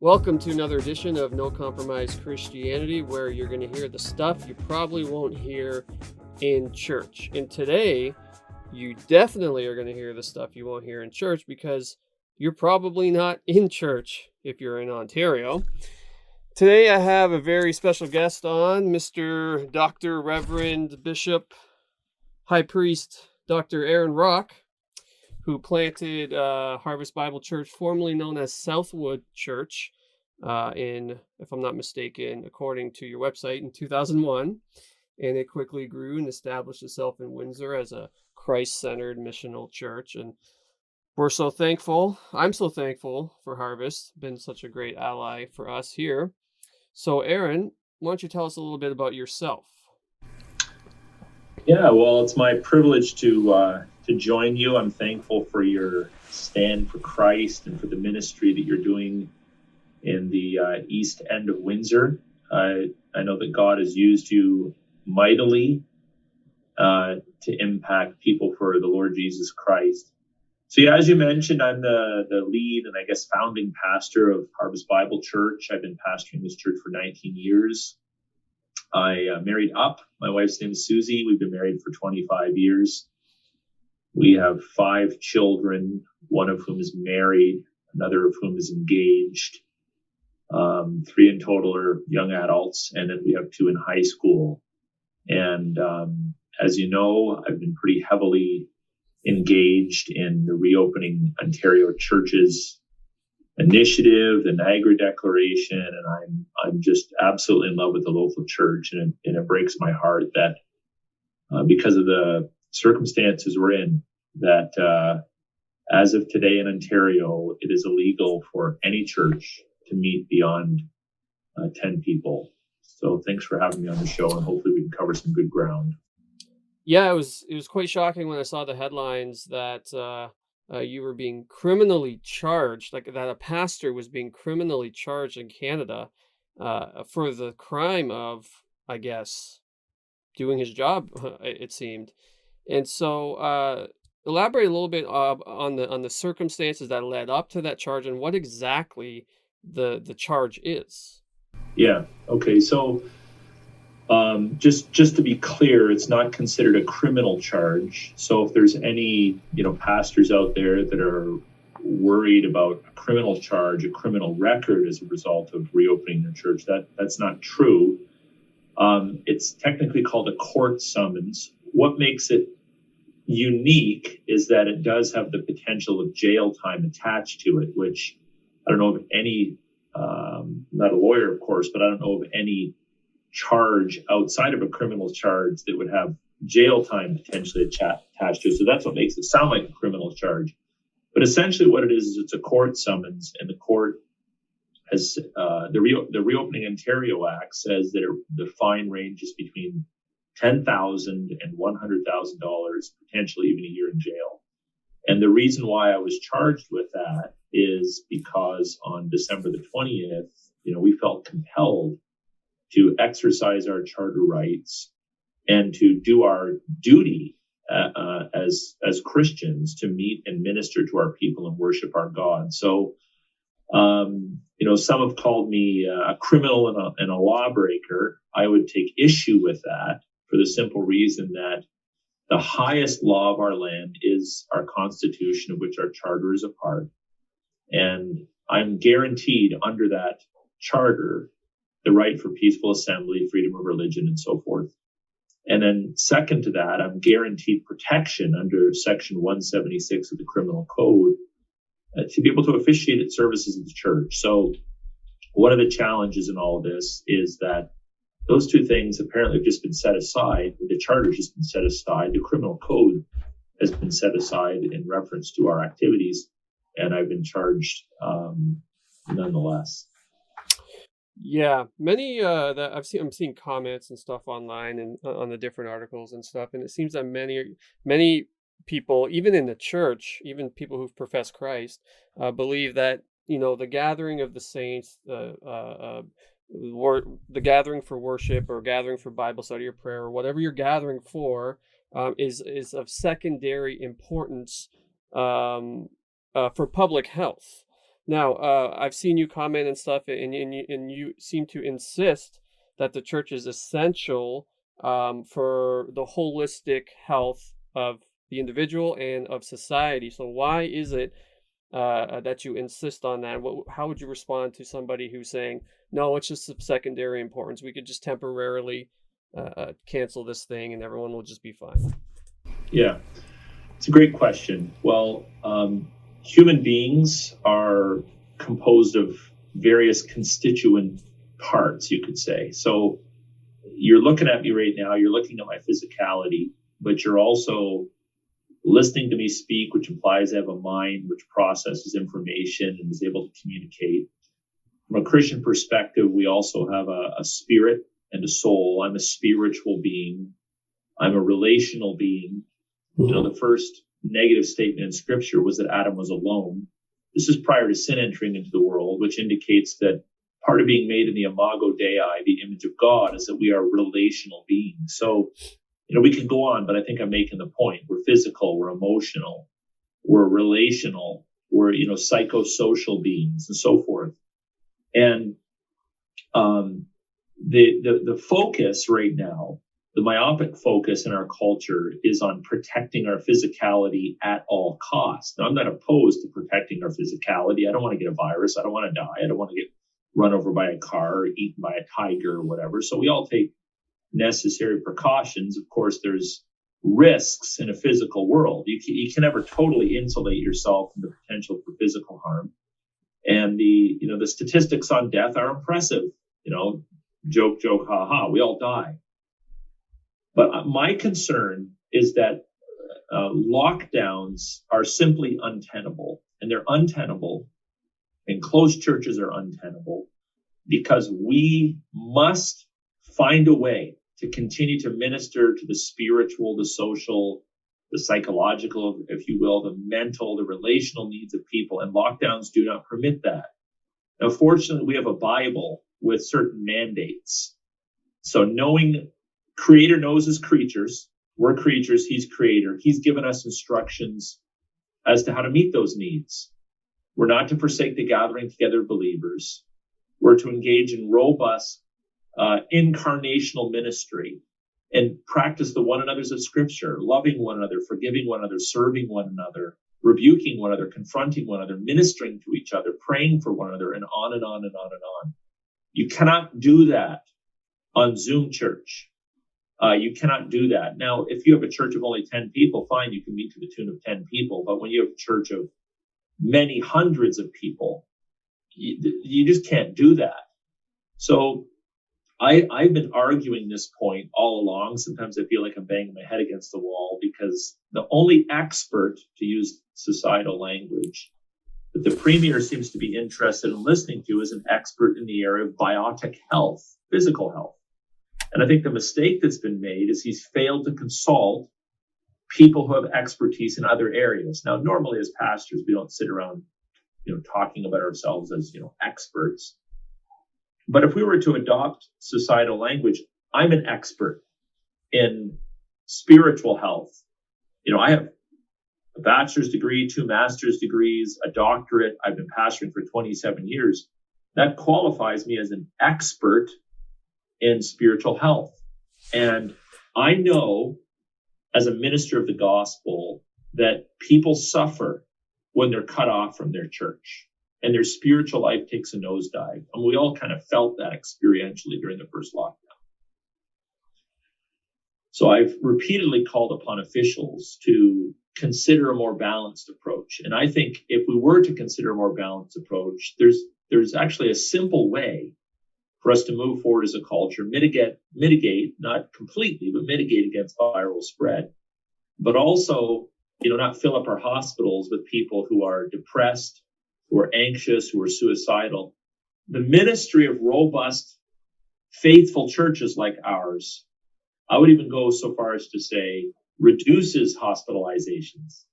Welcome to another edition of No Compromise Christianity, where you're going to hear the stuff you probably won't hear in church. And today, you definitely are going to hear the stuff you won't hear in church because you're probably not in church if you're in Ontario. Today, I have a very special guest on, Mr. Dr. Reverend Bishop High Priest Dr. Aaron Rock, who planted Harvest Bible Church, formerly known as Southwood Church, in, if I'm not mistaken, according to your website, in 2001. And it quickly grew and established itself in Windsor as a Christ-centered missional church. And we're so thankful. I'm so thankful for Harvest. Been such a great ally for us here. So, Aaron, why don't you tell us a little bit about yourself? Yeah, well, it's my privilege to join you. I'm thankful for your stand for Christ and for the ministry that you're doing in the East End of Windsor. I know that God has used you mightily to impact people for the Lord Jesus Christ. So yeah, as you mentioned, I'm the lead and I guess founding pastor of Harvest Bible Church. I've been pastoring this church for 19 years. I married up. My wife's name is Susie. We've been married for 25 years. We have 5 children, one of whom is married, another of whom is engaged. 3 in total are young adults, and then we have 2 in high school. And as you know, I've been pretty heavily engaged in the Reopening Ontario Churches initiative, the Niagara Declaration, and I'm just absolutely in love with the local church, and it breaks my heart that because of the circumstances we're in, that as of today in Ontario, it is illegal for any church to meet beyond 10 people. So thanks for having me on the show, and hopefully we can cover some good ground. Yeah, it was quite shocking when I saw the headlines that you were being criminally charged, like that a pastor was being criminally charged in Canada for the crime of, I guess, doing his job, it seemed. And so elaborate a little bit on the circumstances that led up to that charge and what exactly the charge is. Yeah. Okay. So just to be clear, it's not considered a criminal charge. So if there's any, pastors out there that are worried about a criminal charge, a criminal record as a result of reopening their church, that's not true. It's technically called a court summons. What makes it unique is that it does have the potential of jail time attached to it, which I don't know of any, not a lawyer, of course, but I don't know of any charge outside of a criminal charge that would have jail time potentially attached to it. So that's what makes it sound like a criminal charge. But essentially what it is it's a court summons, and the court has the Reopening Ontario Act says that the fine ranges between $10,000 and $100,000, potentially even a year in jail. And the reason why I was charged with that is because on December the 20th, we felt compelled to exercise our charter rights and to do our duty as Christians to meet and minister to our people and worship our God. So, some have called me a criminal and a lawbreaker. I would take issue with that for the simple reason that the highest law of our land is our Constitution, of which our charter is a part. And I'm guaranteed under that charter the right for peaceful assembly, freedom of religion, and so forth. And then second to that, I'm guaranteed protection under Section 176 of the Criminal Code to be able to officiate at services of the church. So one of the challenges in all of this is that those two things apparently have just been set aside. The charter has just been set aside. The Criminal Code has been set aside in reference to our activities, and I've been charged nonetheless. Yeah, many that I'm seeing comments and stuff online and on the different articles and stuff, and it seems that many people, even in the church, even people who profess Christ, believe that the gathering of the saints, the gathering for worship or gathering for Bible study or prayer or whatever you're gathering for, is of secondary importance for public health. Now, I've seen you comment and stuff, and you seem to insist that the church is essential for the holistic health of the individual and of society. So why is it that you insist on that? How would you respond to somebody who's saying, no, it's just of secondary importance. We could just temporarily cancel this thing and everyone will just be fine? Yeah, it's a great question. Well, human beings are composed of various constituent parts, you could say. So you're looking at me right now, you're looking at my physicality, but you're also listening to me speak, which implies I have a mind which processes information and is able to communicate. From a Christian perspective, we also have a spirit and a soul. I'm a spiritual being. I'm a relational being. Mm-hmm. You know, the first negative statement in Scripture was that Adam was alone. This is prior to sin entering into the world, which indicates that part of being made in the imago Dei, the image of God, is that we are relational beings. So, you know, we can go on, but I think I'm making the point. We're physical, we're emotional, we're relational, we're, you know, psychosocial beings and so forth. And the focus right now, the myopic focus in our culture is on protecting our physicality at all costs. Now, I'm not opposed to protecting our physicality. I don't want to get a virus. I don't want to die. I don't want to get run over by a car or eaten by a tiger or whatever. So we all take necessary precautions. Of course, there's risks in a physical world. You can never totally insulate yourself from the potential for physical harm. And the statistics on death are impressive. You know, joke, ha ha, we all die. But my concern is that lockdowns are simply untenable, and they're untenable, and closed churches are untenable because we must find a way to continue to minister to the spiritual, the social, the psychological, if you will, the mental, the relational needs of people, and lockdowns do not permit that. Now, fortunately, we have a Bible with certain mandates. So Creator knows his creatures. We're creatures, he's creator. He's given us instructions as to how to meet those needs. We're not to forsake the gathering together of believers. We're to engage in robust incarnational ministry and practice the one another's of Scripture, loving one another, forgiving one another, serving one another, rebuking one another, confronting one another, ministering to each other, praying for one another, and on and on and on and on. You cannot do that on Zoom church. You cannot do that. Now, if you have a church of only 10 people, fine, you can meet to the tune of 10 people. But when you have a church of many hundreds of people, you just can't do that. So I've been arguing this point all along. Sometimes I feel like I'm banging my head against the wall because the only expert, to use societal language, that the premier seems to be interested in listening to is an expert in the area of biotic health, physical health. And I think the mistake that's been made is he's failed to consult people who have expertise in other areas. Now, normally as pastors, we don't sit around, talking about ourselves as, experts. But if we were to adopt societal language, I'm an expert in spiritual health. I have a bachelor's degree, 2 master's degrees, a doctorate. I've been pastoring for 27 years. That qualifies me as an expert in spiritual health. And I know as a minister of the gospel that people suffer when they're cut off from their church and their spiritual life takes a nosedive. And we all kind of felt that experientially during the first lockdown. So I've repeatedly called upon officials to consider a more balanced approach. And I think if we were to consider a more balanced approach, there's actually a simple way for us to move forward as a culture, mitigate, not completely, but mitigate against viral spread, but also, not fill up our hospitals with people who are depressed, who are anxious, who are suicidal. The ministry of robust, faithful churches like ours, I would even go so far as to say, reduces hospitalizations.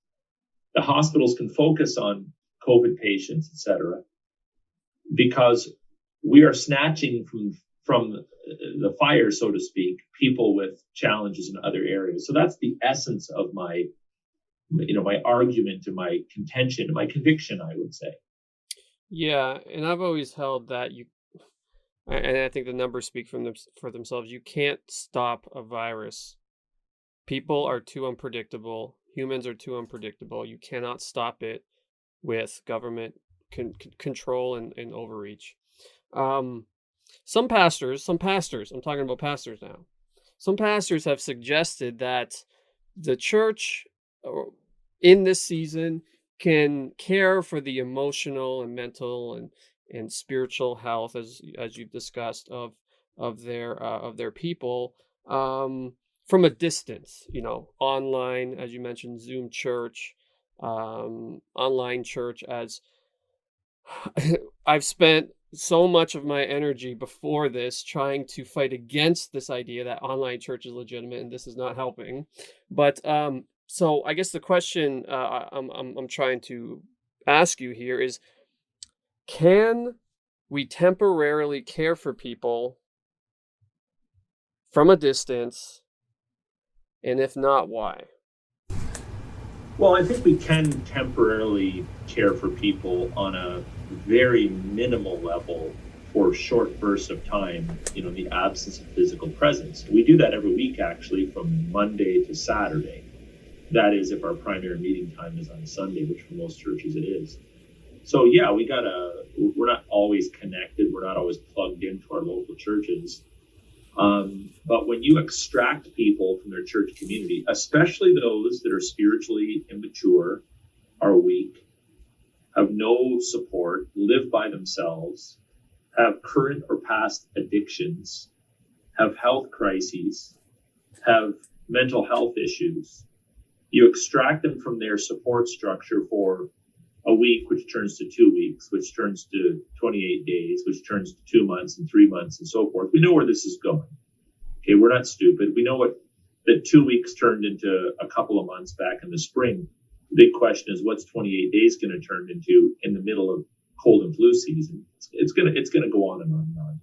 The hospitals can focus on COVID patients, etc., because we are snatching from the fire, so to speak, people with challenges in other areas. So that's the essence of my argument and my contention and my conviction, I would say. Yeah, and I've always held that and I think the numbers speak for themselves. You can't stop a virus. People are too unpredictable. Humans are too unpredictable. You cannot stop it with government control and overreach. Um, some pastors, I'm talking about pastors now. Some pastors have suggested that the church in this season can care for the emotional and mental and spiritual health, as you've discussed, of their people, from a distance, online, as you mentioned, Zoom church, online church. As I've spent so much of my energy before this trying to fight against this idea that online church is legitimate, and this is not helping. But so I guess the question, I'm trying to ask you here is: can we temporarily care for people from a distance, and if not, why? Well, I think we can temporarily care for people on a very minimal level for short bursts of time, in the absence of physical presence. We do that every week, actually, from Monday to Saturday. That is, if our primary meeting time is on Sunday, which for most churches it is. So, yeah, we're not always connected. We're not always plugged into our local churches. But when you extract people from their church community, especially those that are spiritually immature, are weak, have no support, live by themselves, have current or past addictions, have health crises, have mental health issues, you extract them from their support structure for a week, which turns to 2 weeks, which turns to 28 days, which turns to 2 months and 3 months and so forth. We know where this is going. Okay, we're not stupid. We know that 2 weeks turned into a couple of months back in the spring. The big question is, what's 28 days going to turn into in the middle of cold and flu season? It's gonna go on and on and on,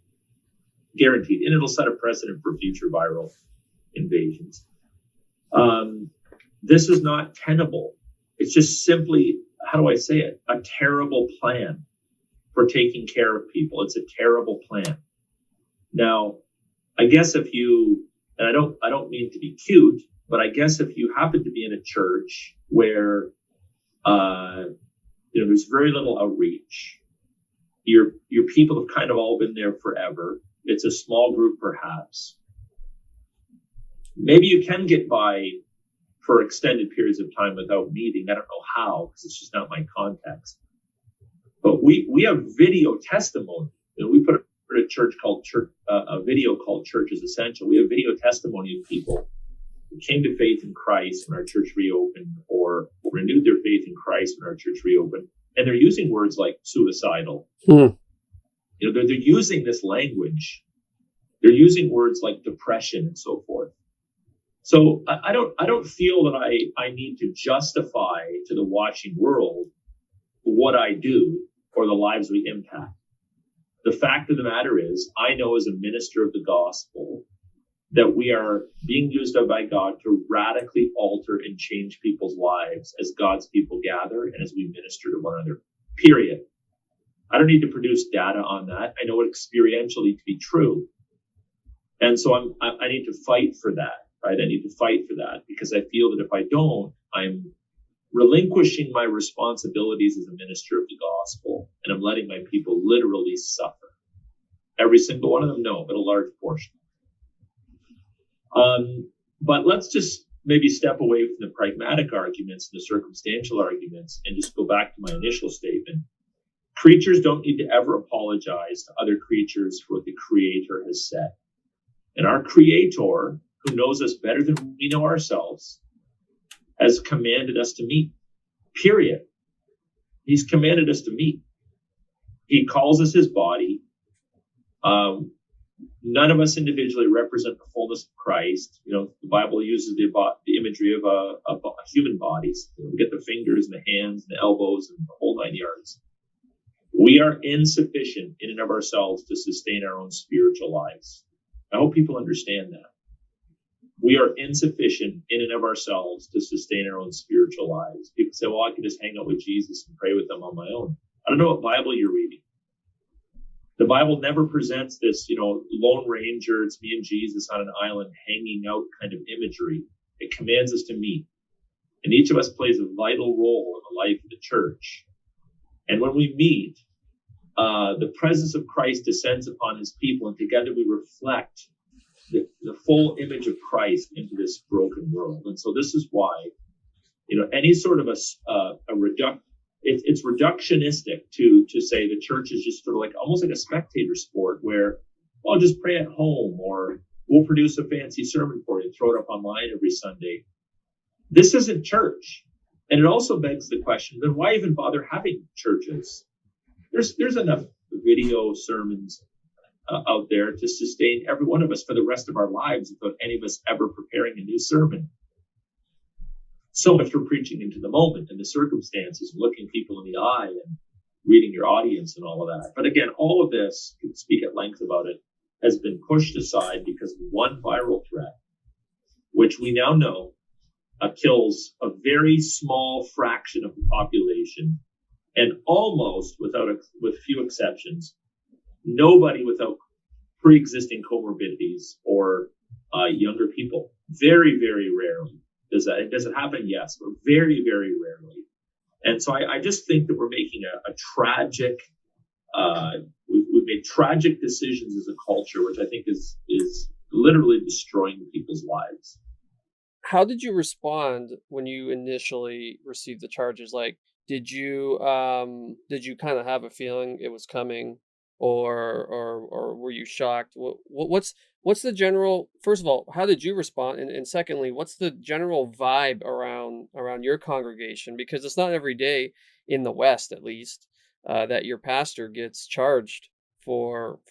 guaranteed, and it'll set a precedent for future viral invasions. This is not tenable. It's just simply, how do I say it? A terrible plan for taking care of people. It's a terrible plan. Now, I guess if you, and I don't mean to be cute, but I guess if you happen to be in a church where, there's very little outreach, your people have kind of all been there forever. It's a small group, perhaps. Maybe you can get by for extended periods of time without meeting. I don't know how, because it's just not my context. But we have video testimony. We put a church called a video called Church is Essential. We have video testimony of people who came to faith in Christ when our church reopened, or renewed their faith in Christ when our church reopened, and they're using words like suicidal. They're using this language. They're using words like depression and so forth. So I don't feel that I need to justify to the watching world what I do or the lives we impact. The fact of the matter is, I know as a minister of the gospel that we are being used by God to radically alter and change people's lives as God's people gather and as we minister to one another, period. I don't need to produce data on that. I know it experientially to be true. And so I need to fight for that, right? I need to fight for that, because I feel that if I don't, I'm relinquishing my responsibilities as a minister of the gospel, and I'm letting my people literally suffer. Every single one of them, no, but a large portion. But let's just maybe step away from the pragmatic arguments and the circumstantial arguments and just go back to my initial statement. Creatures don't need to ever apologize to other creatures for what the Creator has said. And our Creator, who knows us better than we know ourselves, has commanded us to meet, period. He's commanded us to meet. He calls us his body. None of us individually represent the fullness of Christ. The Bible uses the imagery of human bodies. We get the fingers and the hands and the elbows and the whole 9 yards. We are insufficient in and of ourselves to sustain our own spiritual lives. I hope people understand that. We are insufficient in and of ourselves to sustain our own spiritual lives. People say, well, I can just hang out with Jesus and pray with them on my own. I don't know what Bible you're reading. The Bible never presents this, Lone Ranger, it's me and Jesus on an island hanging out kind of imagery. It commands us to meet. And each of us plays a vital role in the life of the church. And when we meet, the presence of Christ descends upon his people, and together we reflect the full image of Christ into this broken world. And so this is why, any sort of it's reductionistic to say the church is just sort of like almost like a spectator sport where, well, just pray at home, or we'll produce a fancy sermon for you and throw it up online every Sunday. This isn't church. And it also begs the question, then why even bother having churches? There's enough video sermons out there to sustain every one of us for the rest of our lives without any of us ever preparing a new sermon. So much for preaching into the moment and the circumstances, and looking people in the eye and reading your audience and all of that. But again, all of this, you can speak at length about it, has been pushed aside because of one viral threat, which we now know kills a very small fraction of the population, and almost with few exceptions, nobody without pre-existing comorbidities or younger people. Very, very rarely does it happen? Yes, but very, very rarely. And so I just think that we're making a tragic, we've made tragic decisions as a culture, which I think is literally destroying people's lives. How did you respond when you initially received the charges? Like, did you kind of have a feeling it was coming, or were you shocked? What's the general? First of all, how did you respond? And secondly, what's the general vibe around your congregation? Because it's not every day in the West, at least, that your pastor gets charged for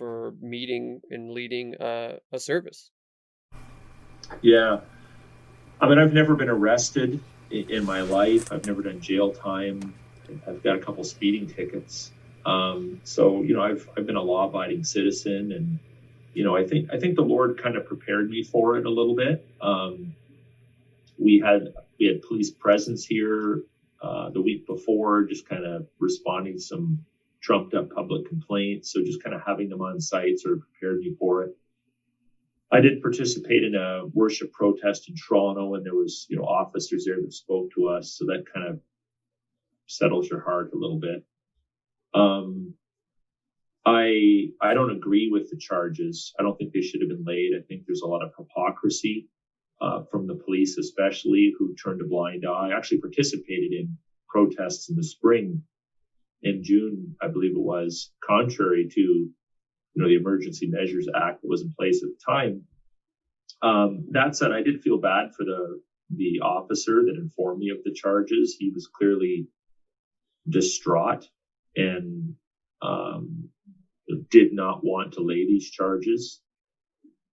meeting and leading a service. Yeah. I mean, I've never been arrested in my life. I've never done jail time. I've got a couple speeding tickets. So, I've been a law-abiding citizen, and, I think the Lord kind of prepared me for it a little bit. We had police presence here the week before, just kind of responding to some trumped up public complaints. So just kind of having them on site sort of prepared me for it. I did participate in a worship protest in Toronto, and there was, officers there that spoke to us. So that kind of settles your heart a little bit. I don't agree with the charges. I don't think they should have been laid. I think there's a lot of hypocrisy from the police, especially, who turned a blind eye. I actually participated in protests in the spring, in June, I believe it was, contrary to the Emergency Measures Act that was in place at the time. That said, I did feel bad for the officer that informed me of the charges. He was clearly distraught and did not want to lay these charges.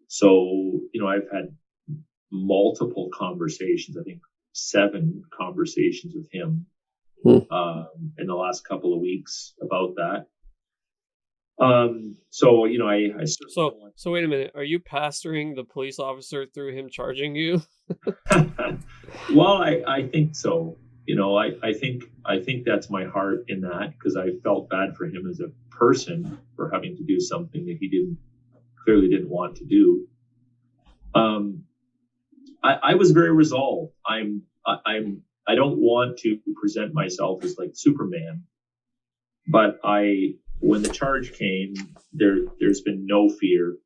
So, I've had multiple conversations, I think 7 conversations with him in the last couple of weeks about that. So wait a minute. Are you pastoring the police officer through him charging you? Well, I think so. I think that's my heart in that, because I felt bad for him as a person for having to do something that he clearly didn't want to do. I was very resolved. I don't want to present myself as like Superman, but when the charge came, there's been no fear,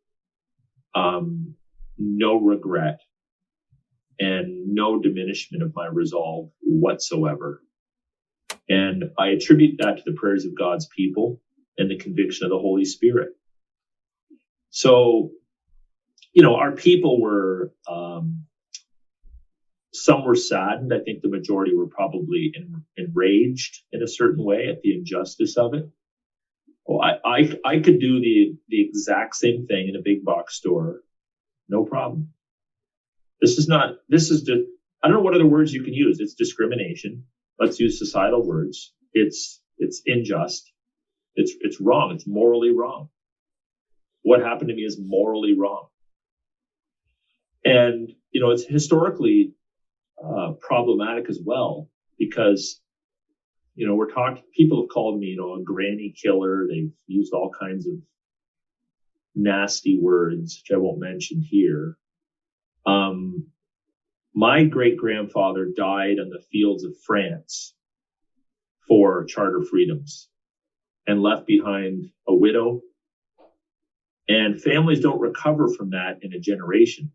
no regret, and no diminishment of my resolve whatsoever. And I attribute that to the prayers of God's people and the conviction of the Holy Spirit. So, our people were, some were saddened. I think the majority were probably enraged in a certain way at the injustice of it. Well, I could do the exact same thing in a big box store, no problem. This is I don't know what other words you can use. It's discrimination. Let's use societal words. It's unjust. It's wrong. It's morally wrong. What happened to me is morally wrong. And, it's historically problematic as well, because, we're talking, people have called me, a granny killer. They've used all kinds of nasty words, which I won't mention here. My great grandfather died on the fields of France for charter freedoms and left behind a widow. And families don't recover from that in a generation.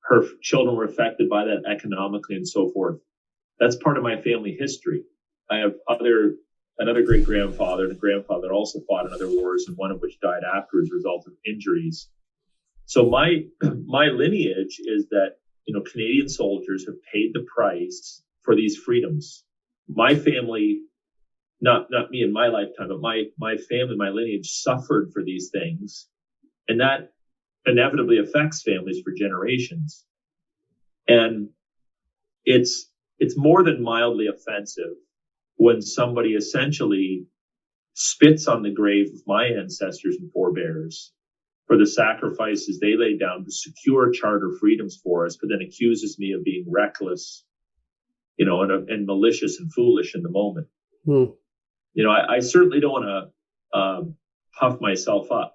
Her children were affected by that economically and so forth. That's part of my family history. I have another great grandfather and a grandfather that also fought in other wars, and one of which died after as a result of injuries. So my lineage is that Canadian soldiers have paid the price for these freedoms. My family, not me in my lifetime, but my family, my lineage suffered for these things, and that inevitably affects families for generations. And it's more than mildly offensive when somebody essentially spits on the grave of my ancestors and forebears for the sacrifices they laid down to secure charter freedoms for us, but then accuses me of being reckless, and malicious and foolish in the moment. I certainly don't want to puff myself up,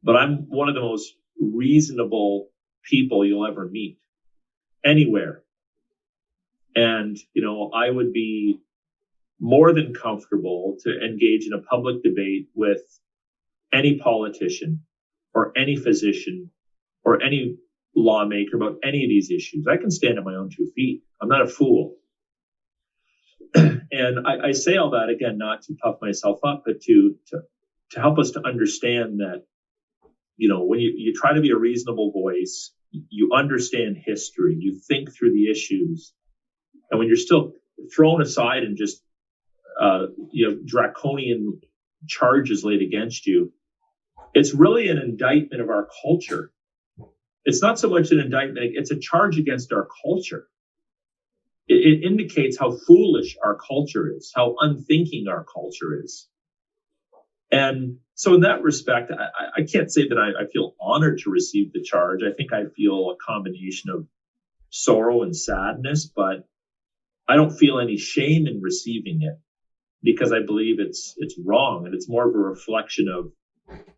but I'm one of the most reasonable people you'll ever meet anywhere. And, I would be more than comfortable to engage in a public debate with any politician or any physician or any lawmaker about any of these issues. I can stand on my own 2 feet. I'm not a fool. And I say all that, again, not to puff myself up, but to help us to understand that, when you try to be a reasonable voice, you understand history, you think through the issues. And when you're still thrown aside and just, draconian charges laid against you, it's really an indictment of our culture. It's not so much an indictment, it's a charge against our culture. It indicates how foolish our culture is, how unthinking our culture is. And so in that respect, I can't say that I feel honored to receive the charge. I think I feel a combination of sorrow and sadness, but I don't feel any shame in receiving it because I believe it's wrong, and it's more of a reflection of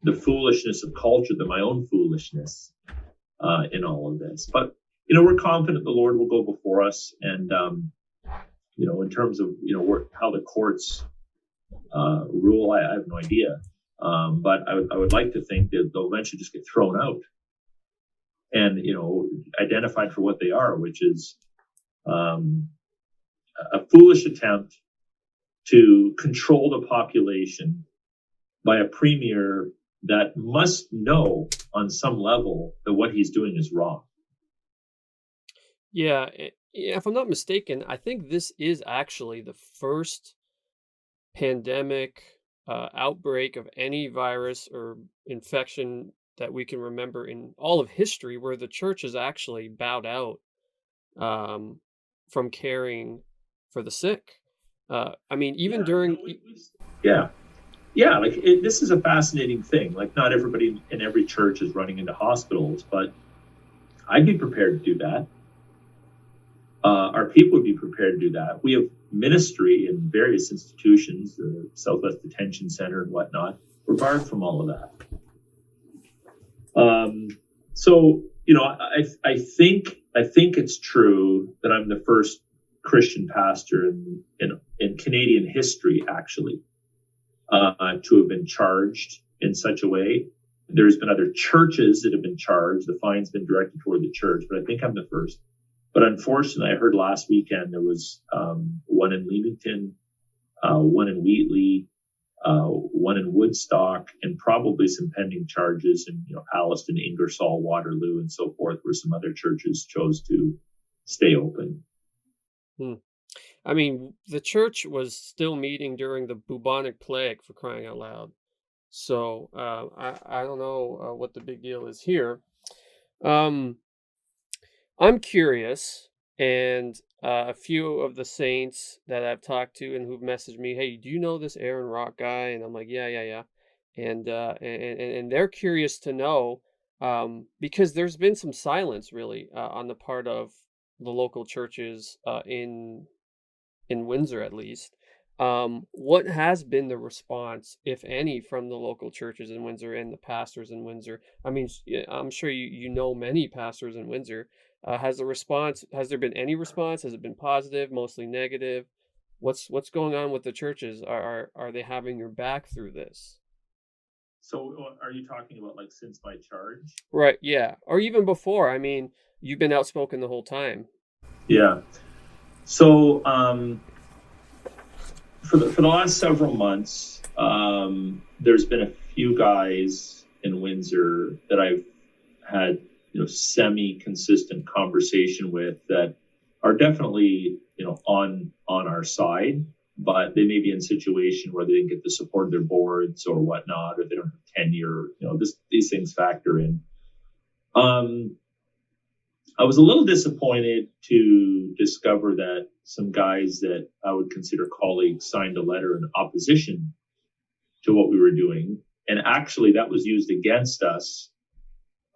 the foolishness of culture than my own foolishness in all of this. But we're confident the Lord will go before us, and in terms of how the courts rule, I have no idea. But I would like to think that they'll eventually just get thrown out and identified for what they are, which is a foolish attempt to control the population by a premier that must know on some level that what he's doing is wrong. Yeah, if I'm not mistaken, I think this is actually the first pandemic outbreak of any virus or infection that we can remember in all of history where the church has actually bowed out from caring for the sick. Even during. Yeah, this is a fascinating thing. Like, not everybody in every church is running into hospitals, but I'd be prepared to do that. Our people would be prepared to do that. We have ministry in various institutions, the Southwest Detention Center and whatnot. We're barred from all of that. I think it's true that I'm the first Christian pastor in Canadian history, actually, to have been charged in such a way. There's been other churches that have been charged. The fine's been directed toward the church, but I think I'm the first. But unfortunately, I heard last weekend there was one in Leamington, one in Wheatley, one in Woodstock, and probably some pending charges in Alliston, Ingersoll, Waterloo, and so forth, where some other churches chose to stay open. The church was still meeting during the bubonic plague, for crying out loud. So I don't know what the big deal is here. I'm curious, and a few of the saints that I've talked to and who've messaged me, hey, do you know this Aaron Rock guy? And I'm like, yeah. And they're curious to know, because there's been some silence, really, on the part of the local churches in Windsor, at least, What has been the response, if any, from the local churches in Windsor and the pastors in Windsor? I mean, I'm sure you know many pastors in Windsor. Has there been any response? Has it been positive, mostly negative? What's going on with the churches? Are they having your back through this? So are you talking about like since my charge? Right, yeah. Or even before. I mean, you've been outspoken the whole time. Yeah. So for the last several months, there's been a few guys in Windsor that I've had semi-consistent conversation with that are definitely on our side, but they may be in a situation where they didn't get the support of their boards or whatnot, or they don't have tenure. These things factor in. I was a little disappointed to discover that some guys that I would consider colleagues signed a letter in opposition to what we were doing. And actually, that was used against us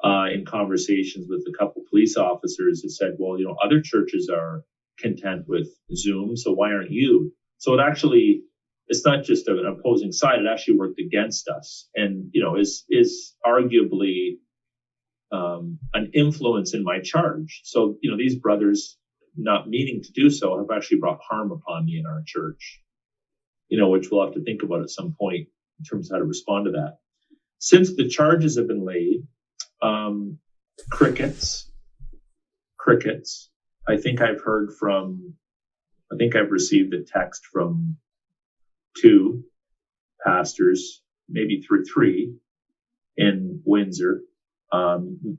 in conversations with a couple police officers that said, well, other churches are content with Zoom, so why aren't you? So it's not just an opposing side, it actually worked against us and, is arguably an influence in my charge. So, these brothers, not meaning to do so, have actually brought harm upon me in our church, which we'll have to think about at some point in terms of how to respond to that. Since the charges have been laid, crickets. I think I've received a text from 2 pastors, maybe three in Windsor.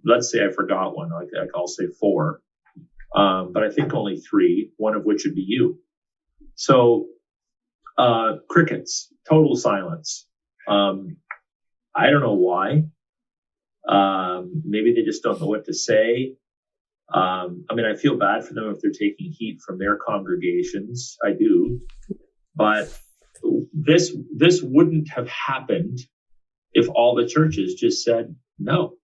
Let's say I forgot one, I'll say 4. But I think only 3, one of which would be you. So, crickets, total silence. I don't know why. Maybe they just don't know what to say. I feel bad for them if they're taking heat from their congregations. I do. But this wouldn't have happened if all the churches just said, no,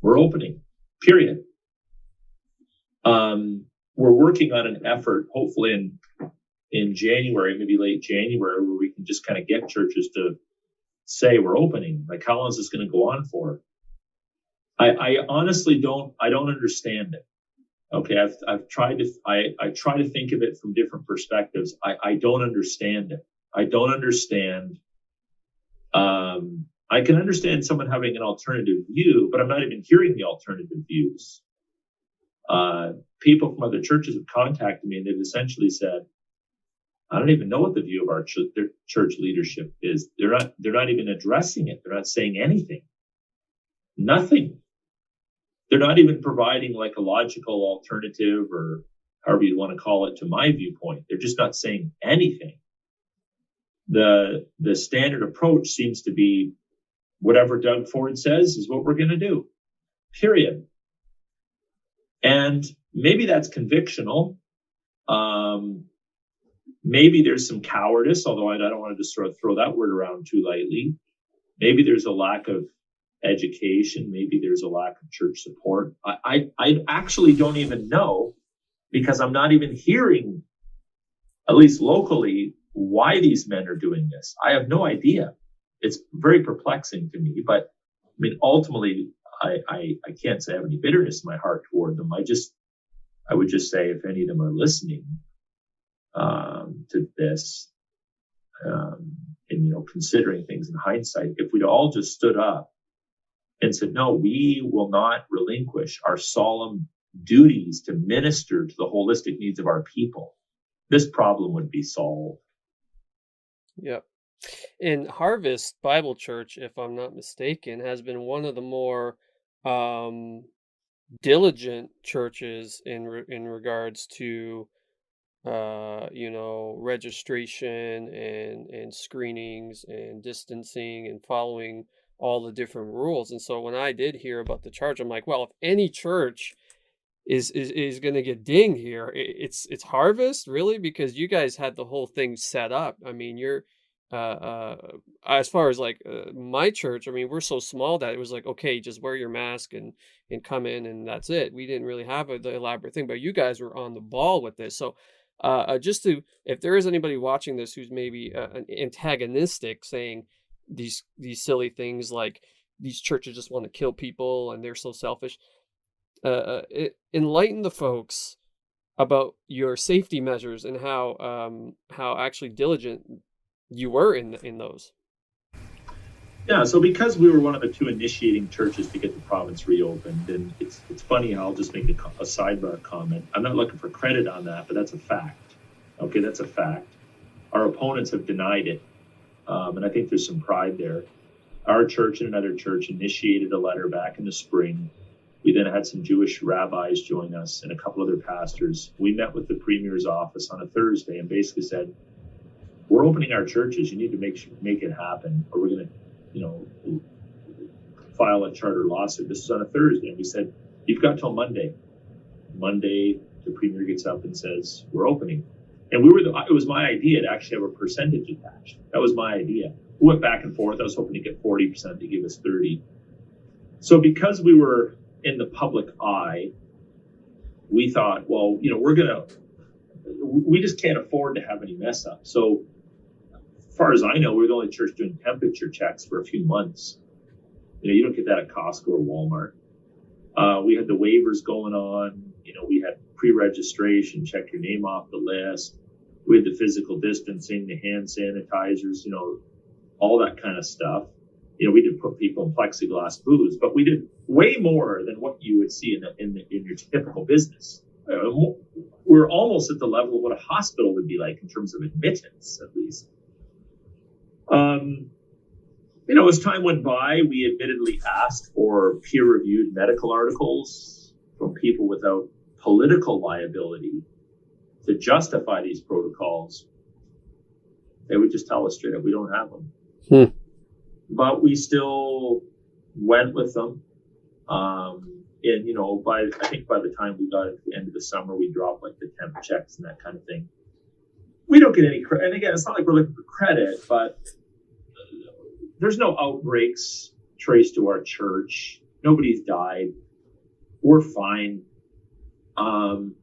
we're opening, period. We're working on an effort, hopefully in January, maybe late January, where we can just kind of get churches to say we're opening. Like, how long is this going to go on for? I honestly don't understand it. Okay, I've tried to I try to think of it from different perspectives. I don't understand it. I don't understand. I can understand someone having an alternative view, but I'm not even hearing the alternative views. People from other churches have contacted me and they've essentially said, I don't even know what the view of our church leadership is. They're not even addressing it. They're not saying anything. Nothing. They're not even providing like a logical alternative or however you want to call it to my viewpoint. They're just not saying anything. The standard approach seems to be whatever Doug Ford says is what we're going to do, period. And maybe that's convictional. Maybe there's some cowardice, although I don't want to just throw that word around too lightly. Maybe there's a lack of education. Maybe there's a lack of church support. I actually don't even know, because I'm not even hearing, at least locally, why these men are doing this. I have no idea. It's very perplexing to me, but I mean, ultimately, I can't say I have any bitterness in my heart toward them. I would just say if any of them are listening to this, and considering things in hindsight, if we'd all just stood up and said, no, we will not relinquish our solemn duties to minister to the holistic needs of our people, this problem would be solved. Yep. And Harvest Bible Church, if I'm not mistaken, has been one of the more diligent churches in regards to registration and screenings and distancing and following all the different rules. And so when I did hear about the charge, I'm like, well, if any church is going to get dinged here, it's Harvest, really, because you guys had the whole thing set up. I mean, you're as far as like my church, I mean, we're so small that it was like, okay, just wear your mask and come in, and that's it. We didn't really have the elaborate thing, but you guys were on the ball with this. So just to, if there is anybody watching this who's maybe antagonistic, saying these silly things like these churches just want to kill people and they're so selfish, enlighten the folks about your safety measures and how actually diligent you were in those. Yeah, so because we were one of the 2 initiating churches to get the province reopened, and it's funny, I'll just make a sidebar comment. I'm not looking for credit on that, but that's a fact. Okay, that's a fact. Our opponents have denied it, and I think there's some pride there. Our church and another church initiated a letter back in the spring. We then had some Jewish rabbis join us and a couple other pastors. We met with the Premier's office on a Thursday and basically said, we're opening our churches. You need to make it happen, or we're going to file a charter lawsuit. This is on a Thursday. And we said, you've got till Monday. Monday, the Premier gets up and says, we're opening. And it was my idea to actually have a percentage attached. That was my idea. We went back and forth. I was hoping to get 40% to give us 30. So because we were in the public eye, we thought, well, we just can't afford to have any mess up. So as far as I know, we're the only church doing temperature checks for a few months. You don't get that at Costco or Walmart. We had the waivers going on. We had pre-registration, check your name off the list. We had the physical distancing, the hand sanitizers, all that kind of stuff. We did put people in plexiglass booths, but we did way more than what you would see in your typical business. We're almost at the level of what a hospital would be like in terms of admittance, at least. As time went by, we admittedly asked for peer-reviewed medical articles from people without political liability to justify these protocols. They would just tell us straight up, we don't have them. But we still went with them. And, I think by the time we got at the end of the summer, we dropped like the temp checks and that kind of thing. We don't get any credit. And again, it's not like we're looking for credit, but there's no outbreaks traced to our church. Nobody's died. We're fine. And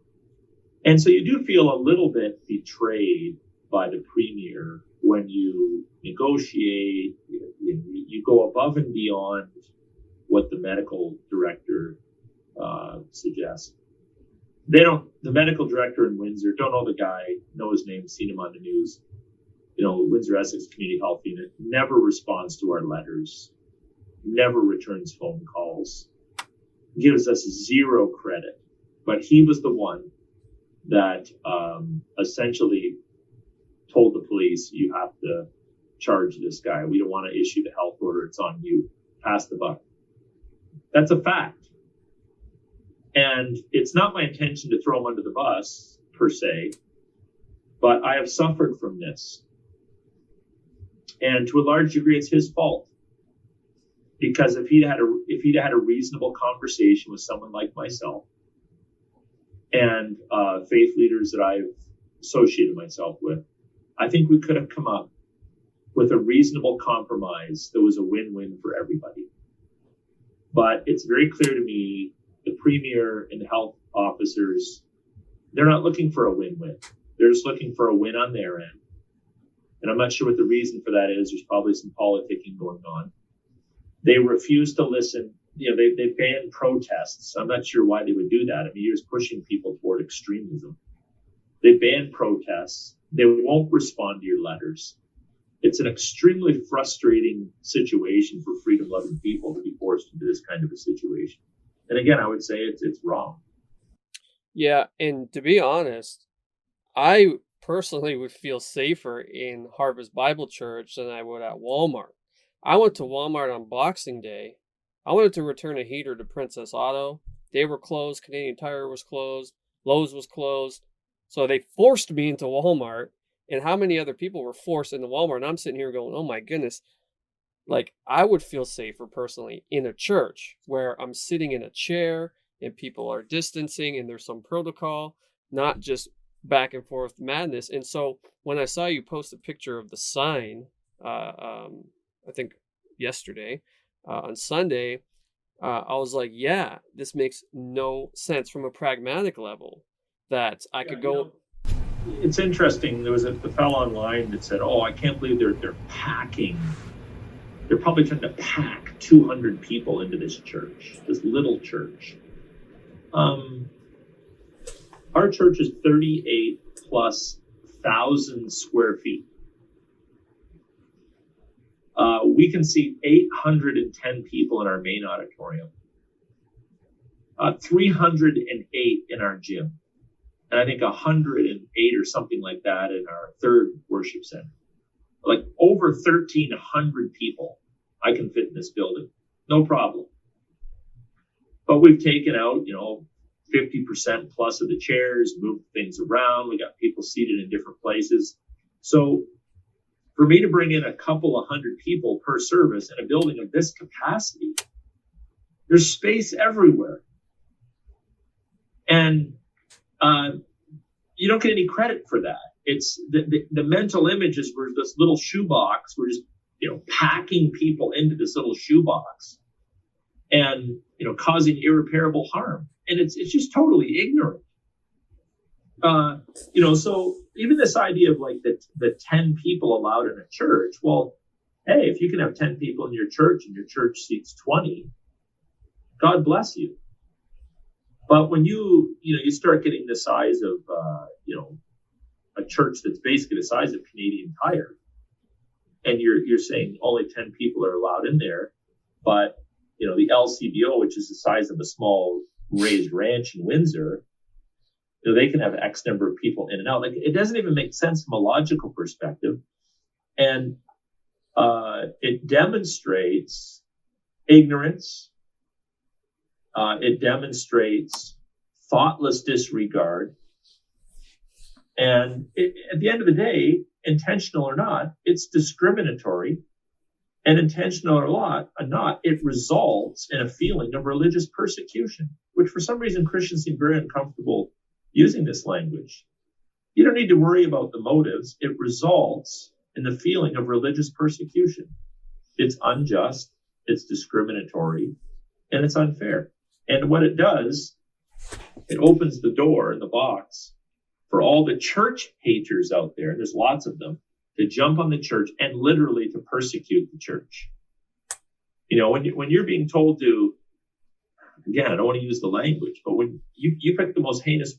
so you do feel a little bit betrayed by the Premier when you negotiate, you go above and beyond what the medical director suggests. The medical director in Windsor, don't know the guy, know his name, seen him on the news. Windsor Essex Community Health Unit never responds to our letters, never returns phone calls, gives us zero credit. But he was the one that essentially told the police, you have to charge this guy. We don't want to issue the health order. It's on you. Pass the buck. That's a fact. And it's not my intention to throw him under the bus, per se, but I have suffered from this. And to a large degree, it's his fault. Because if he'd had a reasonable conversation with someone like myself and faith leaders that I've associated myself with, I think we could have come up with a reasonable compromise that was a win-win for everybody. But it's very clear to me, the Premier and the health officers, they're not looking for a win-win. They're just looking for a win on their end. And I'm not sure what the reason for that is. There's probably some politicking going on. They refuse to listen. They banned protests. I'm not sure why they would do that. I mean, you're just pushing people toward extremism. They banned protests. They won't respond to your letters. It's an extremely frustrating situation for freedom-loving people to be forced into this kind of a situation. And again, I would say it's wrong. Yeah, and to be honest, I personally would feel safer in Harvest Bible Church than I would at Walmart. I went to Walmart on Boxing Day. I wanted to return a heater to Princess Auto. They were closed. Canadian Tire was closed. Lowe's was closed. So they forced me into Walmart. And how many other people were forced into Walmart? And I'm sitting here going, oh my goodness. Like, I would feel safer personally in a church where I'm sitting in a chair and people are distancing and there's some protocol, not just back and forth madness. And so when I saw you post a picture of the sign, I think yesterday, on Sunday, I was like, yeah, this makes no sense from a pragmatic level that I could go. It's interesting. There was a fellow online that said, "Oh, I can't believe they're packing. They're probably trying to pack 200 people into this church, this little church." Our church is 38 plus thousand square feet. We can seat 810 people in our main auditorium, 308 in our gym, and I think 108 or something like that in our third worship center. Like over 1,300 people I can fit in this building, no problem. But we've taken out, 50% plus of the chairs, moved things around. We got people seated in different places. So for me to bring in a couple of hundred people per service in a building of this capacity, there's space everywhere. And you don't get any credit for that. It's the mental image is we're this little shoebox. We're just, packing people into this little shoebox and, causing irreparable harm. And it's just totally ignorant. So even this idea of like the 10 people allowed in a church, well, hey, if you can have 10 people in your church and your church seats 20, God bless you. But when you start getting the size of, a church that's basically the size of Canadian Tire, and you're saying only 10 people are allowed in there, but, the LCBO, which is the size of a small raised ranch in Windsor, they can have X number of people in and out. Like, it doesn't even make sense from a logical perspective. And it demonstrates ignorance. It demonstrates thoughtless disregard. And at the end of the day, intentional or not, it's discriminatory. And intentional or not, it results in a feeling of religious persecution, which for some reason Christians seem very uncomfortable using this language. You don't need to worry about the motives. It results in the feeling of religious persecution. It's unjust, it's discriminatory, and it's unfair. And what it does, it opens the door in the box for all the church haters out there, there's lots of them, to jump on the church and literally to persecute the church. When you're being told to, again, I don't want to use the language, but when you pick the most heinous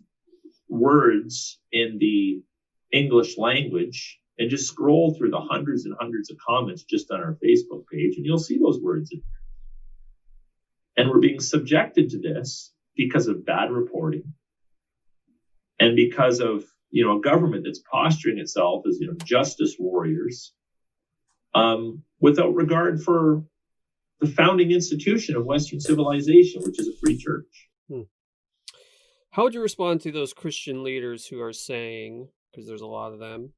words in the English language and just scroll through the hundreds and hundreds of comments just on our Facebook page, and you'll see those words in there. And we're being subjected to this because of bad reporting and because of a government that's posturing itself as justice warriors, without regard for the founding institution of Western civilization, which is a free church. How would you respond to those Christian leaders who are saying, because there's a lot of them,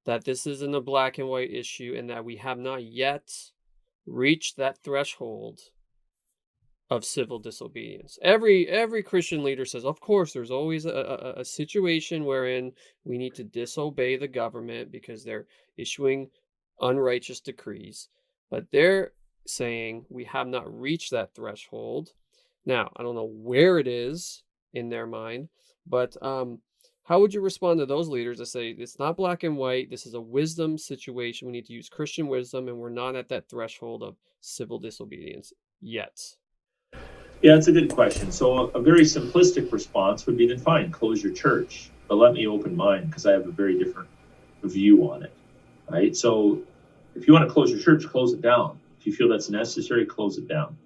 that this isn't a black and white issue and that we have not yet reached that threshold of civil disobedience? Every Christian leader says, of course, there's always a situation wherein we need to disobey the government because they're issuing unrighteous decrees. But they're saying we have not reached that threshold. Now, I don't know where it is in their mind, but how would you respond to those leaders that say it's not black and white, this is a wisdom situation, we need to use Christian wisdom, and we're not at that threshold of civil disobedience yet? Yeah, that's a good question. So a very simplistic response would be, then fine, close your church, but let me open mine because I have a very different view on it, right? So if you want to close your church, close it down. If you feel that's necessary, close it down.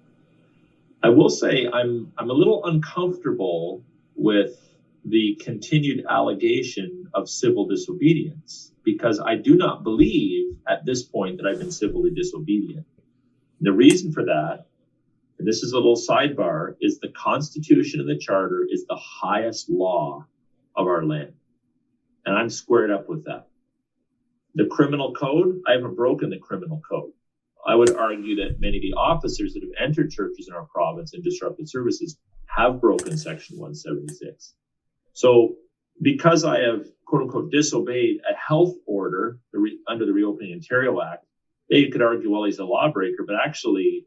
I will say I'm a little uncomfortable with the continued allegation of civil disobedience because I do not believe at this point that I've been civilly disobedient. And the reason for that, and this is a little sidebar, is the Constitution and the Charter is the highest law of our land. And I'm squared up with that. The criminal code, I haven't broken the criminal code. I would argue that many of the officers that have entered churches in our province and disrupted services have broken Section 176. So because I have, quote unquote, disobeyed a health order under the Reopening Ontario Act, they could argue, well, he's a lawbreaker, but actually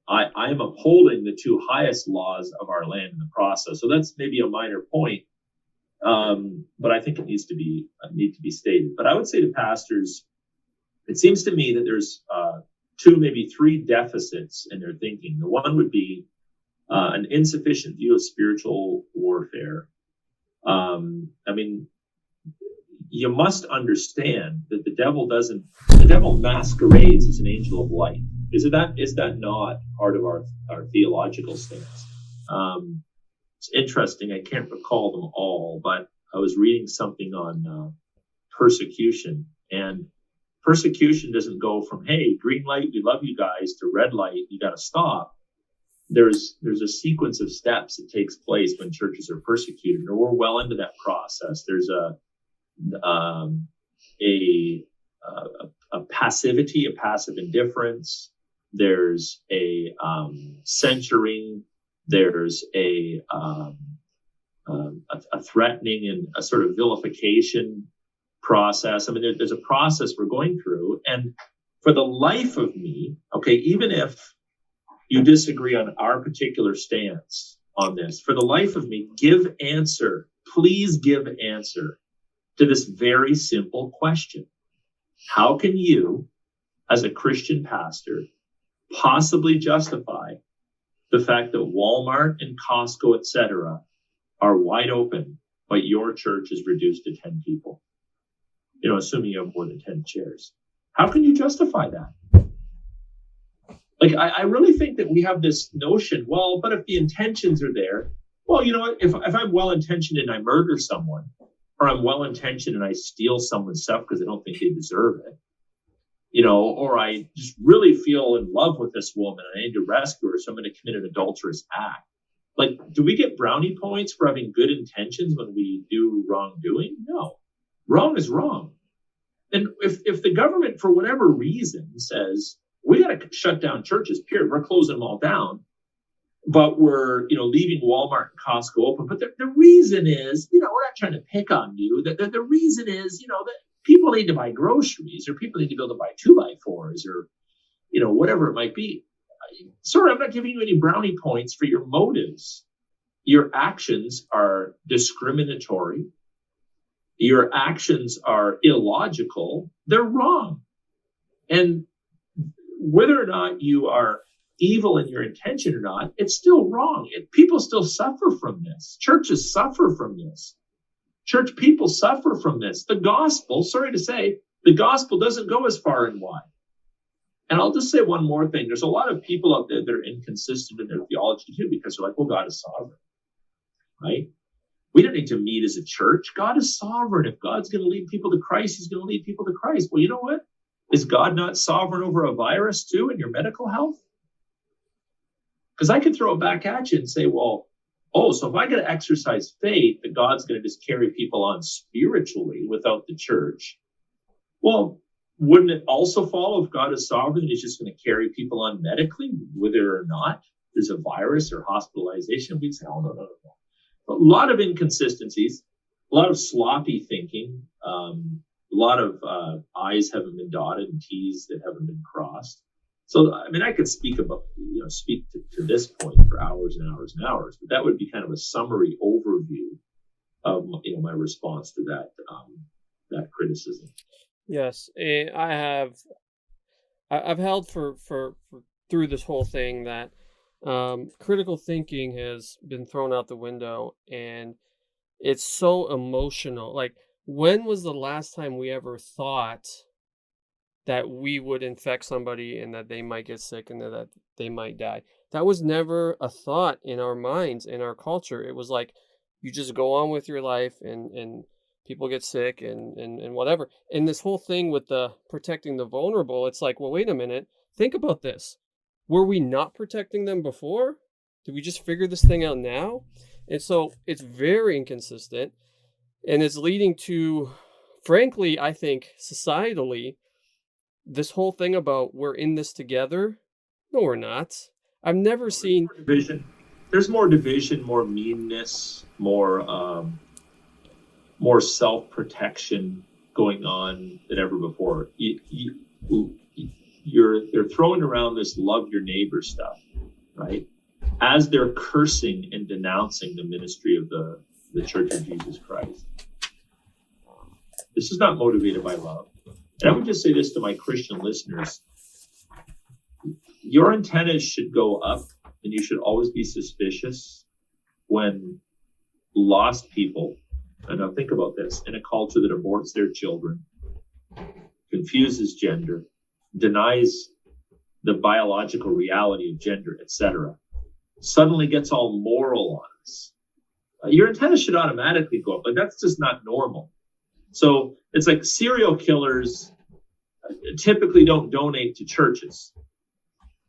I am upholding the two highest laws of our land in the process. So that's maybe a minor point. But I think it needs to be stated. But I would say to pastors, it seems to me that there's two, maybe three deficits in their thinking. The one would be an insufficient view of spiritual warfare. I mean, you must understand that the devil masquerades as an angel of light. Is that not part of our theological stance? It's interesting. I can't recall them all, but I was reading something on persecution, and persecution doesn't go from, hey, green light, we love you guys, to red light, you got to stop. There's a sequence of steps that takes place when churches are persecuted, and we're well into that process. There's a passivity, a passive indifference. There's a censuring. There's a threatening and a sort of vilification process. I mean, there's a process we're going through, and for the life of me, okay, even if you disagree on our particular stance on this, for the life of me, please give answer to this very simple question. How can you, as a Christian pastor, possibly justify the fact that Walmart and Costco, etc., are wide open, but your church is reduced to 10 people? Assuming you have more than 10 chairs. How can you justify that? Like, I really think that we have this notion, well, but if the intentions are there, well, you know what, if I'm well-intentioned and I murder someone, or I'm well-intentioned and I steal someone's stuff because I don't think they deserve it, or I just really feel in love with this woman and I need to rescue her, so I'm going to commit an adulterous act. Like, do we get brownie points for having good intentions when we do wrongdoing? No. Wrong is wrong. And if the government, for whatever reason, says, we got to shut down churches, period, we're closing them all down, but we're, leaving Walmart and Costco open. But the reason is, we're not trying to pick on you. The reason is, that people need to buy groceries, or people need to be able to buy 2x4s, or, whatever it might be. Sorry, I'm not giving you any brownie points for your motives. Your actions are discriminatory. Your actions are illogical. They're wrong. And whether or not you are evil in your intention or not, it's still wrong. People still suffer from this. Churches suffer from this. Church people suffer from this. The gospel, sorry to say, the gospel doesn't go as far and wide. And I'll just say one more thing. There's a lot of people out there that are inconsistent in their theology too, because they're like, well, God is sovereign, right? We don't need to meet as a church. God is sovereign. If God's going to lead people to Christ, he's going to lead people to Christ. Well, you know what? Is God not sovereign over a virus too in your medical health? Because I could throw it back at you and say, well, so if I got to exercise faith that God's going to just carry people on spiritually without the church, well, wouldn't it also follow if God is sovereign, he's just going to carry people on medically, whether or not there's a virus or hospitalization? We'd say, oh, no. A lot of inconsistencies, a lot of sloppy thinking, a lot of I's haven't been dotted and T's that haven't been crossed. So, I mean, I could speak to this point for hours and hours and hours, but that would be kind of a summary overview of my response to that criticism. Yes, I've held for through this whole thing that critical thinking has been thrown out the window, and it's so emotional. Like, when was the last time we ever thought that we would infect somebody and that they might get sick and that they might die? That was never a thought in our minds, in our culture. It was like, you just go on with your life and people get sick and whatever. And this whole thing with the protecting the vulnerable, it's like, well, wait a minute. Think about this. Were we not protecting them before? Did we just figure this thing out now? And so it's very inconsistent, and it's leading to, frankly, I think societally, this whole thing about we're in this together. No, we're not. I've never seen division. There's more division, more meanness, more self-protection going on than ever before. They're throwing around this love your neighbor stuff, right? As they're cursing and denouncing the ministry of the the Church of Jesus Christ. This is not motivated by love. And I would just say this to my Christian listeners. Your antennas should go up, and you should always be suspicious when lost people, and now think about this, in a culture that aborts their children, confuses gender, denies the biological reality of gender, etc., suddenly gets all moral on us. Your antennas should automatically go up. Like, that's just not normal. So it's like serial killers typically don't donate to churches.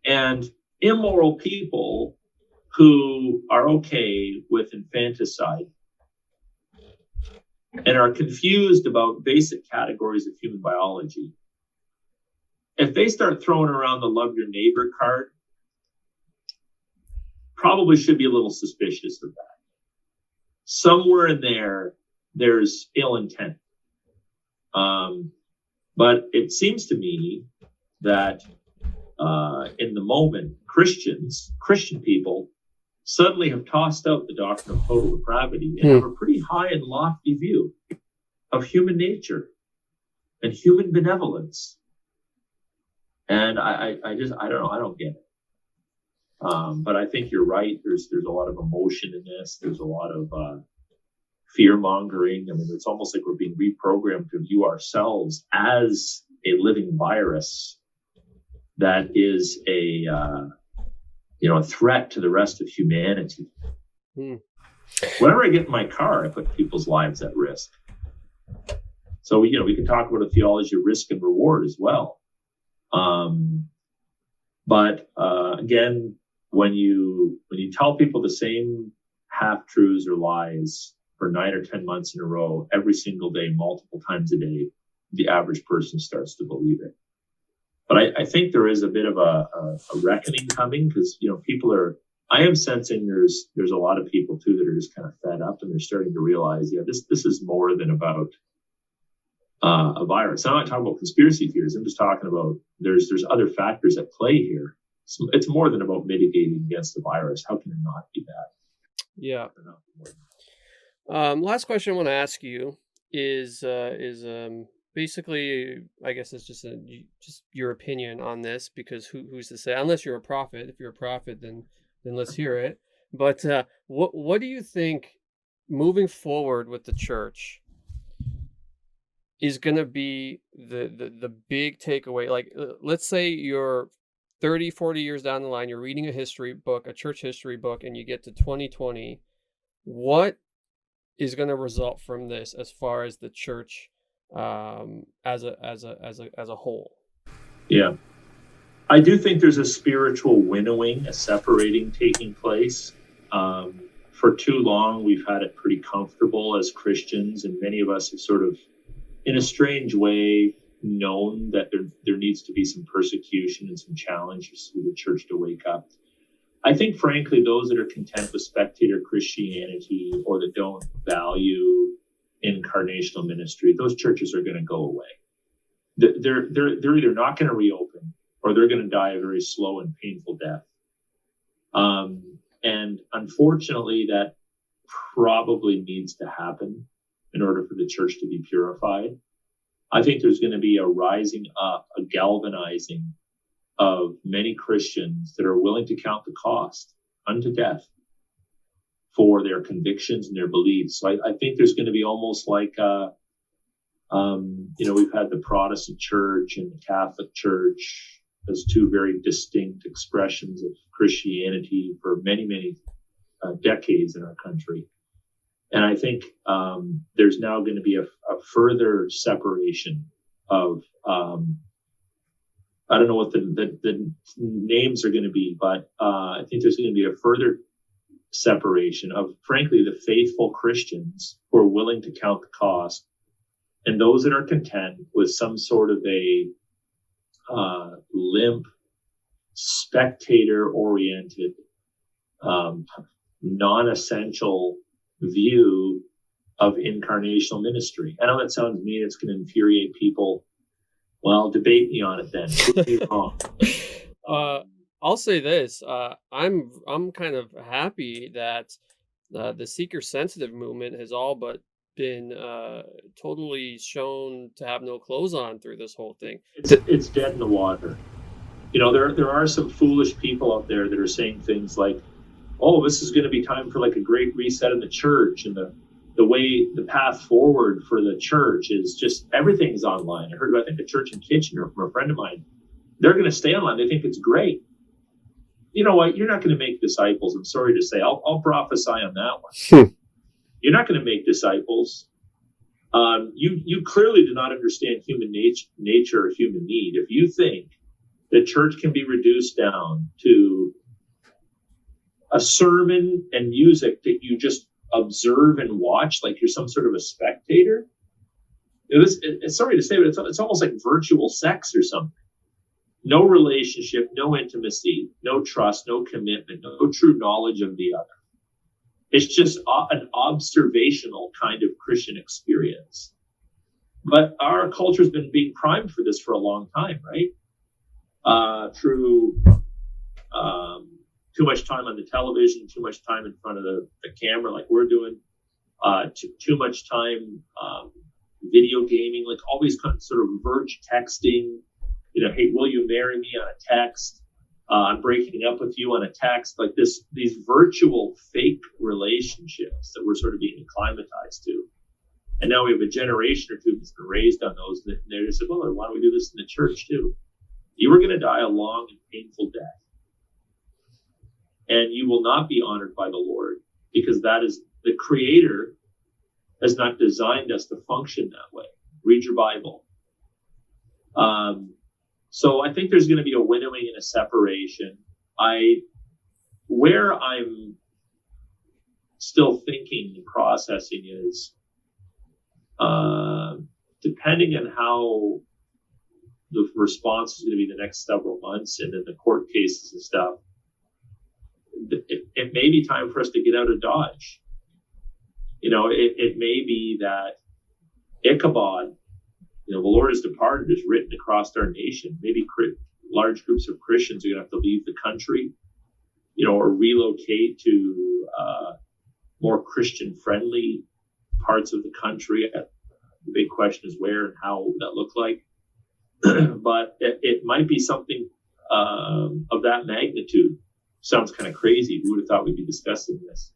And immoral people who are okay with infanticide and are confused about basic categories of human biology, if they start throwing around the love your neighbor card, probably should be a little suspicious of that. Somewhere in there, there's ill intent. But it seems to me that in the moment, Christian people suddenly have tossed out the doctrine of total depravity and have a pretty high and lofty view of human nature and human benevolence. And I don't get it. But I think you're right. There's a lot of emotion in this. There's a lot of fear mongering. I mean, it's almost like we're being reprogrammed to view ourselves as a living virus that is a threat to the rest of humanity. Whenever I get in my car, I put people's lives at risk. So we can talk about a theology of risk and reward as well. But again, when you tell people the same half truths or lies for 9 or 10 months in a row, every single day, multiple times a day, the average person starts to believe it. But I think there is a bit of a reckoning coming, because I am sensing there's a lot of people too that are just kind of fed up, and they're starting to realize, this is more than about a virus. I'm not talking about conspiracy theories. I'm just talking about there's other factors at play here. So it's more than about mitigating against the virus. How can it not be that? Yeah. Last question I want to ask you is basically, I guess it's just your opinion on this, because who's to say? Unless you're a prophet. If you're a prophet, then let's hear it. But what do you think moving forward with the church is going to be the big takeaway? Like, let's say you're 30, 40 years down the line, you're reading a history book, a church history book, and you get to 2020. What is going to result from this as far as the church as a whole? Yeah. I do think there's a spiritual winnowing, a separating taking place. For too long, we've had it pretty comfortable as Christians, and many of us have sort of, in a strange way, known that there needs to be some persecution and some challenges for the church to wake up. I think, frankly, those that are content with spectator Christianity or that don't value incarnational ministry, those churches are going to go away. They're either not going to reopen, or they're going to die a very slow and painful death. And unfortunately, that probably needs to happen in order for the church to be purified. I think there's going to be a rising up, a galvanizing of many Christians that are willing to count the cost unto death for their convictions and their beliefs. So I think there's going to be almost like, we've had the Protestant church and the Catholic church as two very distinct expressions of Christianity for many, many decades in our country. And I think there's now going to be a further separation of, I don't know what the names are going to be, but I think there's going to be a further separation of, frankly, the faithful Christians who are willing to count the cost, and those that are content with some sort of a limp, spectator-oriented, non-essential view of incarnational ministry. I know that sounds mean. It's going to infuriate people. Well, debate me on it then. Prove me wrong. I'll say this. I'm kind of happy that The seeker-sensitive movement has all but been totally shown to have no clothes on through this whole thing. It's dead in the water. There are some foolish people out there that are saying things like, oh, this is going to be time for like a great reset in the church, and the path forward for the church is just everything's online. I heard about, I think, a church in Kitchener from a friend of mine. They're going to stay online. They think it's great. You know what? You're not going to make disciples. I'm sorry to say. I'll prophesy on that one. You're not going to make disciples. You clearly do not understand human nature or human need. If you think the church can be reduced down to a sermon and music that you just observe and watch like you're some sort of a spectator, it's sorry to say, but it's almost like virtual sex or something. No relationship, no intimacy, no trust, no commitment, no true knowledge of the other. It's just an observational kind of Christian experience. But our culture's been being primed for this for a long time, right? Through too much time on the television, too much time in front of the camera like we're doing, too much time video gaming, like always kind of sort of verge texting. Hey, will you marry me on a text? I'm breaking up with you on a text. Like these virtual fake relationships that we're sort of being acclimatized to. And now we have a generation or two that's been raised on those. And they just said, well, why don't we do this in the church too? You are going to die a long and painful death. And you will not be honored by the Lord, because that is the Creator has not designed us to function that way. Read your Bible. So I think there's going to be a winnowing and a separation. Where I'm still thinking and processing is, depending on how the response is going to be the next several months, and then the court cases and stuff, it may be time for us to get out of Dodge. It may be that Ichabod, the Lord has departed, is written across our nation. Maybe large groups of Christians are going to have to leave the country, or relocate to more Christian-friendly parts of the country. The big question is where and how would that look like. But it might be something of that magnitude. Sounds kind of crazy. Who would have thought we'd be discussing this?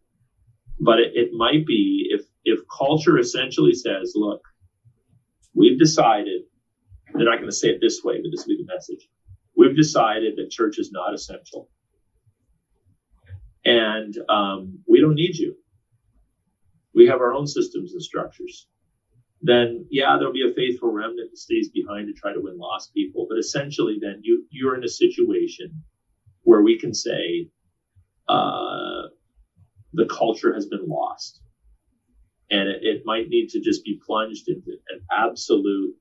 But it might be if culture essentially says, look, we've decided, they're not going to say it this way, but this will be the message. We've decided that church is not essential. And we don't need you. We have our own systems and structures. Then, there'll be a faithful remnant that stays behind to try to win lost people. But essentially, then you're in a situation where we can say the culture has been lost. And it might need to just be plunged into an absolute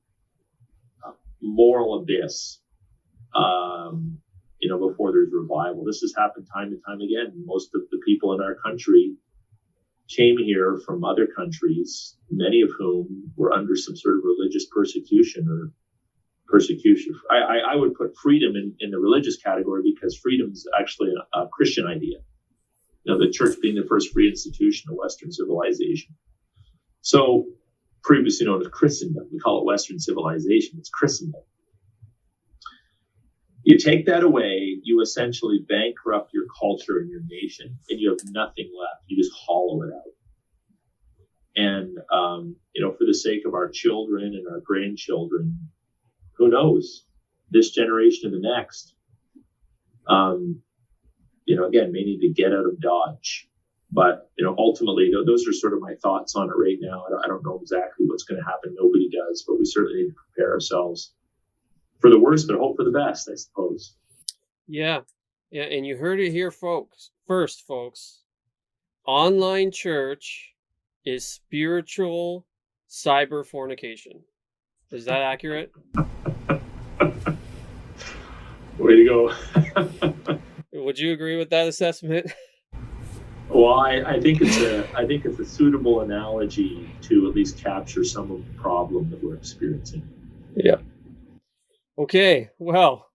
moral abyss, before there's revival. This has happened time and time again. Most of the people in our country came here from other countries, many of whom were under some sort of religious persecution. I would put freedom in the religious category, because freedom is actually a Christian idea. The church being the first free institution of Western civilization. So previously known as Christendom, we call it Western civilization. It's Christendom. You take that away, you essentially bankrupt your culture and your nation, and you have nothing left. You just hollow it out. And, for the sake of our children and our grandchildren, who knows, this generation and the next, again, may need to get out of Dodge. But, ultimately, those are sort of my thoughts on it right now. I don't know exactly what's going to happen. Nobody does, but we certainly need to prepare ourselves for the worst, but hope for the best, I suppose. Yeah. And you heard it here, folks. First, folks, online church is spiritual cyber fornication. Is that accurate? Way to go. Would you agree with that assessment? Well, I think it's a suitable analogy to at least capture some of the problem that we're experiencing. Yeah. Okay. Well,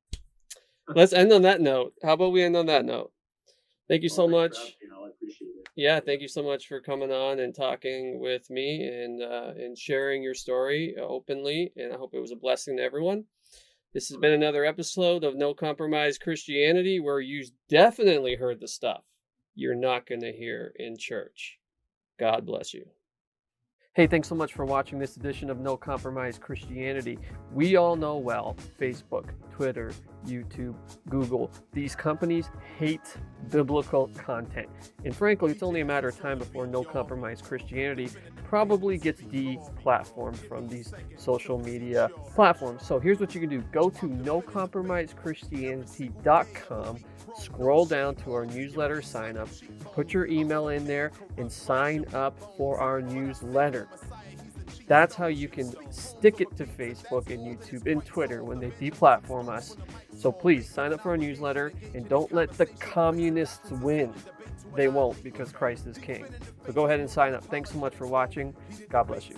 let's end on that note. How about we end on that note? Thank you so much. I appreciate it. Yeah, thank you so much for coming on and talking with me and sharing your story openly. And I hope it was a blessing to everyone. This has been another episode of No Compromise Christianity, where you definitely heard the stuff you're not going to hear in church. God bless you. Hey, thanks so much for watching this edition of No Compromise Christianity. We all know well Facebook, Twitter, YouTube, Google. These companies hate biblical content. And frankly, it's only a matter of time before No Compromise Christianity probably gets de-platformed from these social media platforms. So here's what you can do. Go to nocompromisechristianity.com, scroll down to our newsletter sign up, put your email in there, and sign up for our newsletter. That's how you can stick it to Facebook and YouTube and Twitter when they deplatform us. So please sign up for our newsletter and don't let the communists win. They won't, because Christ is king. So go ahead and sign up. Thanks so much for watching. God bless you.